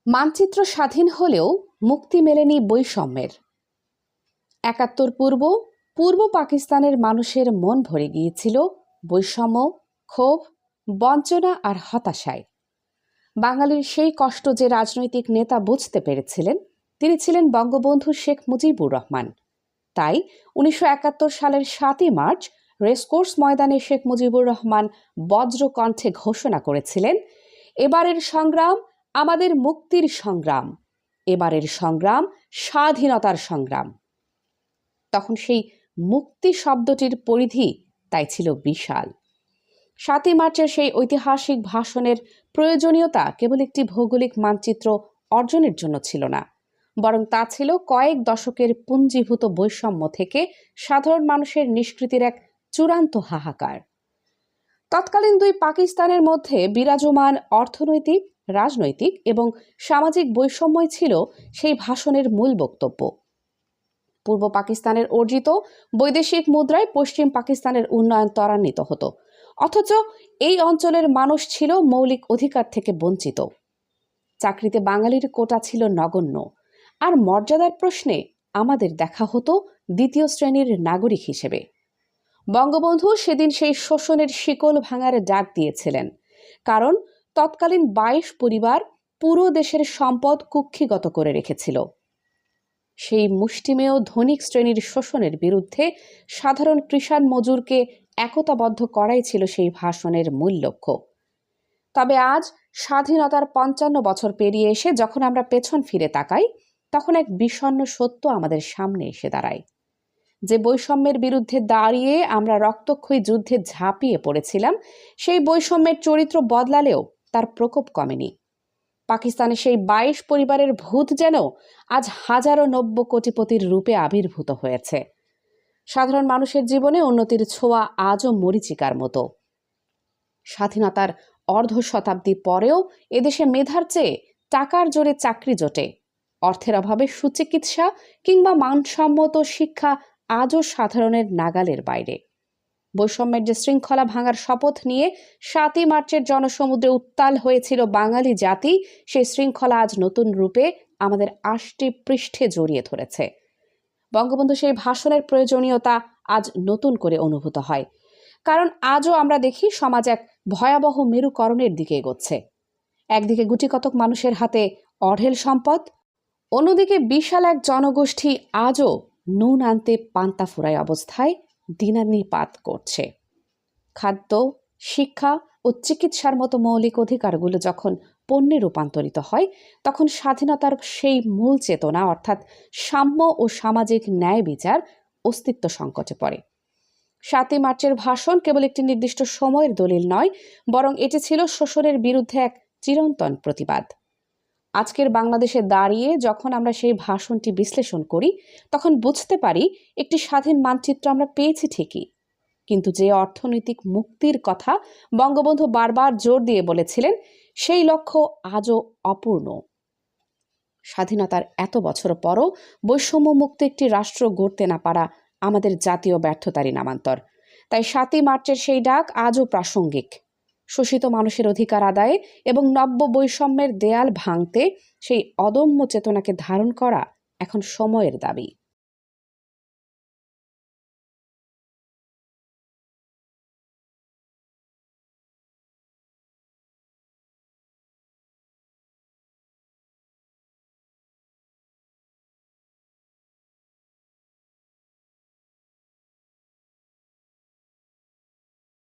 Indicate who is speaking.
Speaker 1: মানচিত্র স্বাধীন হলেও মুক্তি মেলেনি বৈষম্যের। ৭১ পূর্ব পাকিস্তানের মানুষের মন ভরে গিয়েছিল বৈষম্য, ক্ষোভ, বঞ্চনা আর হতাশায়। বাঙালির সেই কষ্ট যে রাজনৈতিক নেতা বুঝতে পেরেছিলেন, তিনি ছিলেন বঙ্গবন্ধু শেখ মুজিবুর রহমান। তাই ১৯৭১ সালের ৭ই মার্চ রেসকোর্স ময়দানে শেখ মুজিবুর রহমান বজ্রকণ্ঠে ঘোষণা করেছিলেন, এবারের সংগ্রাম আমাদের মুক্তির সংগ্রাম, এবারের সংগ্রাম স্বাধীনতার সংগ্রাম। তখন সেই মুক্তি শব্দটির পরিধি তাই ছিল বিশাল। ৭ই মার্চের সেই ঐতিহাসিক ভাষণের প্রয়োজনীয়তা কেবল একটি ভৌগোলিক মানচিত্র অর্জনের জন্য ছিল না, বরং তা ছিল কয়েক দশকের পুঞ্জীভূত বৈষম্য থেকে সাধারণ মানুষের নিষ্কৃতির এক চূড়ান্ত হাহাকার। তৎকালীন দুই পাকিস্তানের মধ্যে বিরাজমান অর্থনৈতিক, রাজনৈতিক এবং সামাজিক বৈষম্যই ছিল সেই ভাষণের মূল বক্তব্য। পূর্ব পাকিস্তানের অর্জিত বৈদেশিক মুদ্রায় পশ্চিম পাকিস্তানের উন্নয়ন ত্বরান্বিত হতো, অথচ এই অঞ্চলের মানুষ ছিল মৌলিক অধিকার থেকে বঞ্চিত। চাকরিতে বাঙালির কোটা ছিল নগণ্য, আর মর্যাদার প্রশ্নে আমাদের দেখা হতো দ্বিতীয় শ্রেণীর নাগরিক হিসেবে। বঙ্গবন্ধু সেদিন সেই শোষণের শিকল ভাঙার ডাক দিয়েছিলেন, কারণ তৎকালীন ২২ পরিবার পুরো দেশের সম্পদ কুক্ষিগত করে রেখেছিল। সেই মুষ্টিমেয় ধনিক শ্রেণীর শোষণের বিরুদ্ধে সাধারণ কৃষাণ মজুরকে একতাবদ্ধ করাই ছিল সেই ভাষণের মূল লক্ষ্য। তবে আজ স্বাধীনতার ৫৫ বছর পেরিয়ে এসে যখন আমরা পেছন ফিরে তাকাই, তখন এক বিষণ্ণ সত্য আমাদের সামনে এসে দাঁড়ায়। যে বৈষম্যের বিরুদ্ধে দাঁড়িয়ে আমরা রক্তক্ষয়ী যুদ্ধে ঝাঁপিয়ে পড়েছিলাম, সেই বৈষম্যের চরিত্র বদলালেও তার প্রকোপ কমেনি। পাকিস্তানে সেই ২২ পরিবারের ভূত যেন আজ হাজারো নব্য কোটিপতির রূপে আবির্ভূত হয়েছে। সাধারণ মানুষের জীবনে উন্নতির ছোঁয়া আজও মরীচিকার মতো। স্বাধীনতার অর্ধ শতাব্দী পরেও এদেশে মেধার চেয়ে টাকার জোরে চাকরি জোটে, অর্থের অভাবে সুচিকিৎসা কিংবা মানসম্মত শিক্ষা আজও সাধারণের নাগালের বাইরে। বৈষম্যের যে শৃঙ্খলা ভাঙার শপথ নিয়ে ৭ই মার্চের জনসমুদ্রে উত্তাল হয়েছিল বাঙালি জাতি, সেই শৃঙ্খলা আজ নতুন রূপে আমাদের আষ্টি পৃষ্ঠে জড়িয়ে ধরেছে। বঙ্গবন্ধু সেই ভাষণের প্রয়োজনীয়তা আজ নতুন করে অনুভূত হয়, কারণ আজও আমরা দেখি সমাজ এক ভয়াবহ মেরুকরণের দিকে এগোচ্ছে। একদিকে গুটিকতক মানুষের হাতে অঢেল সম্পদ, অন্যদিকে বিশাল এক জনগোষ্ঠী আজও নুন আনতে পান্তা ফুরায় অবস্থায় দিনানিপাত করছে। খাদ্য, শিক্ষা ও চিকিৎসার মতো মৌলিক অধিকারগুলো যখন পণ্যে রূপান্তরিত হয়, তখন স্বাধীনতার সেই মূল চেতনা অর্থাৎ সাম্য ও সামাজিক ন্যায় বিচার অস্তিত্ব সংকটে পড়ে। ৭ই মার্চের ভাষণ কেবল একটি নির্দিষ্ট সময়ের দলিল নয়, বরং এটি ছিল শোষণের বিরুদ্ধে এক চিরন্তন প্রতিবাদ। আজকের বাংলাদেশে দাঁড়িয়ে যখন আমরা সেই ভাষণটি বিশ্লেষণ করি, তখন বুঝতে পারি একটি স্বাধীন মানচিত্র আমরা পেয়েছি ঠিকই, কিন্তু যে অর্থনৈতিক মুক্তির কথা বঙ্গবন্ধু বারবার জোর দিয়ে বলেছিলেন, সেই লক্ষ্য আজও অপূর্ণ। স্বাধীনতার এত বছর পরও বৈষম্য মুক্ত একটি রাষ্ট্র গড়তে না পারা আমাদের জাতীয় ব্যর্থতারই নামান্তর। তাই ৭ই মার্চের সেই ডাক আজও প্রাসঙ্গিক। শোষিত মানুষের অধিকার আদায়ে এবং নব্য বৈষম্যের দেয়াল ভাঙতে সেই অদম্য চেতনাকে ধারণ করা এখন সময়ের দাবি।